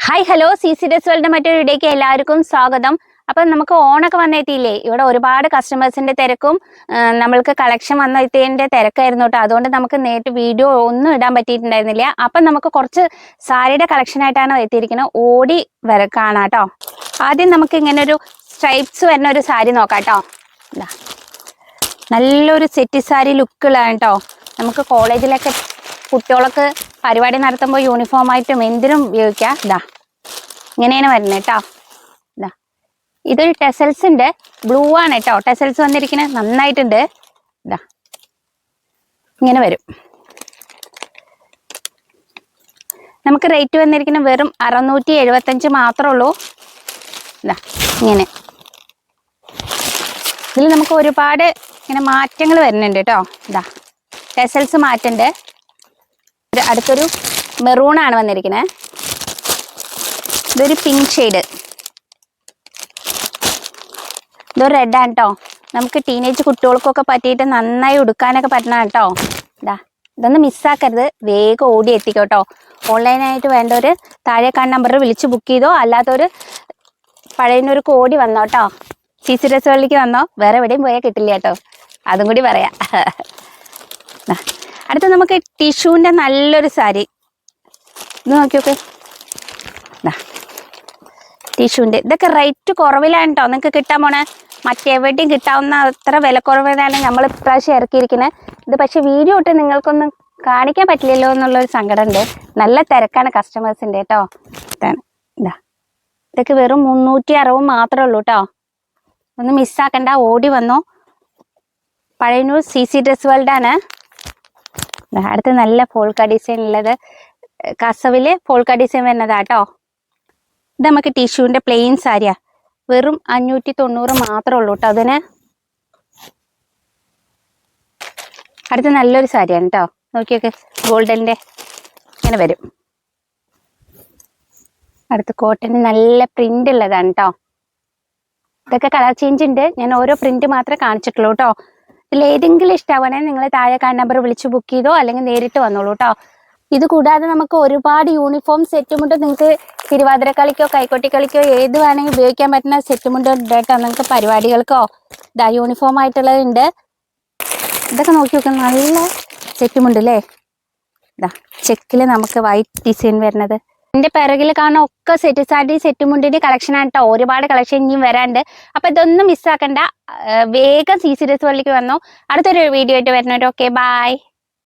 Hi hello CC Dress World മറ്റൊരു വീഡിയോയ്ക്ക് എല്ലാവർക്കും സ്വാഗതം. അപ്പം നമുക്ക് ഓണൊക്കെ വന്നെത്തിയില്ലേ, ഇവിടെ ഒരുപാട് കസ്റ്റമേഴ്സിന്റെ തിരക്കും നമ്മൾക്ക് കളക്ഷൻ വന്നെത്തിയതിന്റെ തിരക്കായിരുന്നു കേട്ടോ. അതുകൊണ്ട് നമുക്ക് നേരിട്ട് വീഡിയോ ഒന്നും ഇടാൻ പറ്റിയിട്ടുണ്ടായിരുന്നില്ല. അപ്പം നമുക്ക് കുറച്ച് സാരിയുടെ കളക്ഷൻ ആയിട്ടാണ് എത്തിയിരിക്കുന്നത്. ഓടി കാണാം കേട്ടോ. ആദ്യം നമുക്ക് ഇങ്ങനെ ഒരു സ്ട്രൈപ്സ് വരുന്ന ഒരു സാരി നോക്കാം കേട്ടോ. നല്ലൊരു സെറ്റ് സാരി ലുക്കുള്ളതാണ് കേട്ടോ. നമുക്ക് കോളേജിലൊക്കെ കുട്ടികളൊക്കെ പരിപാടി നടത്തുമ്പോൾ യൂണിഫോം ആയിട്ടും എന്തിനും ഉപയോഗിക്കാം. ഇങ്ങനെയാണ് വരുന്നത് കേട്ടോ. ഇതൊരു ടെസൽസിന്റെ ബ്ലൂ ആണ് കേട്ടോ. ടെസൽസ് വന്നിരിക്കുന്നത് നന്നായിട്ടുണ്ട്. ഇങ്ങനെ വരും. നമുക്ക് റേറ്റ് വന്നിരിക്കുന്നത് വെറും 675 മാത്രമേ ഉള്ളൂ. ഇങ്ങനെ ഇതിൽ നമുക്ക് ഒരുപാട് ഇങ്ങനെ മാറ്റങ്ങൾ വരുന്നുണ്ട് കേട്ടോ. ടെസൽസ് മാറ്റുണ്ട്. അടുത്തൊരു മെറൂൺ ആണ് വന്നിരിക്കുന്നത്. ഇതൊരു പിങ്ക് ഷെയ്ഡ്, ഇതൊരു റെഡ് ആണ് കേട്ടോ. നമുക്ക് ടീനേജ് കുട്ടികൾക്കൊക്കെ പറ്റിയിട്ട് നന്നായി ഉടുക്കാനൊക്കെ പറ്റണം കേട്ടോ. ഇതൊന്നും മിസ്സാക്കരുത്, വേഗം ഓടി എത്തിക്കോ കേട്ടോ. ഓൺലൈനായിട്ട് വേണ്ടവർ താഴെ കാണുന്ന നമ്പറിൽ വിളിച്ച് ബുക്ക് ചെയ്തോ, അല്ലാത്തവർ പഴയനൂർക്ക് ഓടി വന്നോ കേട്ടോ. CC Dress Worldലേക്ക് വന്നോ, വേറെ എവിടെയും പോയാൽ കിട്ടില്ല കേട്ടോ, അതും കൂടി പറയാം. അടുത്ത നമുക്ക് ടിഷ്യൂവിൻ്റെ നല്ലൊരു സാരി, ഇത് നോക്കിയോക്കെ. ടിഷ്യൂവിൻ്റെ ഇതൊക്കെ റേറ്റ് കുറവിലാണ് കേട്ടോ നിങ്ങൾക്ക് കിട്ടാൻ പോണേ. മറ്റെവിടെയും കിട്ടാവുന്ന അത്ര വില കുറവിലാണ് നമ്മൾ ഇപ്രാവശ്യം ഇറക്കിയിരിക്കുന്നത്. ഇത് പക്ഷെ വീഡിയോ ഇട്ട് നിങ്ങൾക്കൊന്നും കാണിക്കാൻ പറ്റില്ലല്ലോ എന്നുള്ളൊരു സങ്കടമുണ്ട്. നല്ല തിരക്കാണ് കസ്റ്റമേഴ്സിൻ്റെ കേട്ടോ. ഇതൊക്കെ വെറും 360 മാത്രമേ ഉള്ളൂ കേട്ടോ. ഒന്ന് മിസ്സാക്കണ്ട, ഓടി വന്നോ. പഴയന്നൂർ CC Dress World ആണ്. അടുത്ത് നല്ല ഫോൾക്ക ഡിസൈൻ ഉള്ളത്, കസവില് ഫോൾക്ക ഡിസൈൻ വരുന്നതാട്ടോ. ഇത് നമുക്ക് ടിഷ്യൂവിന്റെ പ്ലെയിൻ സാരിയാ, വെറും 590 മാത്രമേ ഉള്ളൂ കേട്ടോ അതിന്. അടുത്ത നല്ലൊരു സാരിയാണ് കേട്ടോ. നോക്കിയൊക്കെ, ഗോൾഡന്റെ ഇങ്ങനെ വരും. അടുത്ത് കോട്ടന് നല്ല പ്രിന്റ് ഉള്ളതാണ് കേട്ടോ. ഇതൊക്കെ കളർ ചേഞ്ച് ഉണ്ട്, ഞാൻ ഓരോ പ്രിന്റ് മാത്രമേ കാണിച്ചിട്ടുള്ളൂ കേട്ടോ. ഇതിൽ ഏതെങ്കിലും ഇഷ്ടമാണെങ്കിൽ നിങ്ങൾ താഴെ കാണുന്ന നമ്പർ വിളിച്ച് ബുക്ക് ചെയ്തോ, അല്ലെങ്കിൽ നേരിട്ട് വന്നോളൂ കേട്ടോ. ഇത് കൂടാതെ നമുക്ക് ഒരുപാട് യൂണിഫോം സെറ്റുമുണ്ട്. നിങ്ങൾക്ക് തിരുവാതിര കളിക്കോ കൈക്കൊട്ടി കളിക്കോ ഏത് വേണമെങ്കിൽ ഉപയോഗിക്കാൻ പറ്റുന്ന സെറ്റുമുണ്ട് ഉണ്ട് കേട്ടോ. നിങ്ങൾക്ക് പരിപാടികൾക്കോ യൂണിഫോം ആയിട്ടുള്ളതുണ്ട്. ഇതൊക്കെ നോക്കി നോക്കാം, നല്ല സെറ്റുമുണ്ട് അല്ലേ. ചെക്കിൽ നമുക്ക് വൈറ്റ് ഡിസൈൻ വരുന്നത്. എൻ്റെ പിറകിൽ കാണുന്ന ഒക്കെ സെറ്റ് സാരി സെറ്റുമുണ്ടിൻ്റെ കളക്ഷനാണ് കേട്ടോ. ഒരുപാട് കളക്ഷൻ ഇനിയും വരാണ്ട്. അപ്പം ഇതൊന്നും മിസ്സാക്കണ്ട, വേഗം CC Dress Worldലേക്ക് വന്നോ. അടുത്തൊരു വീഡിയോ ആയിട്ട് വരുന്നവരോ. Okay, by.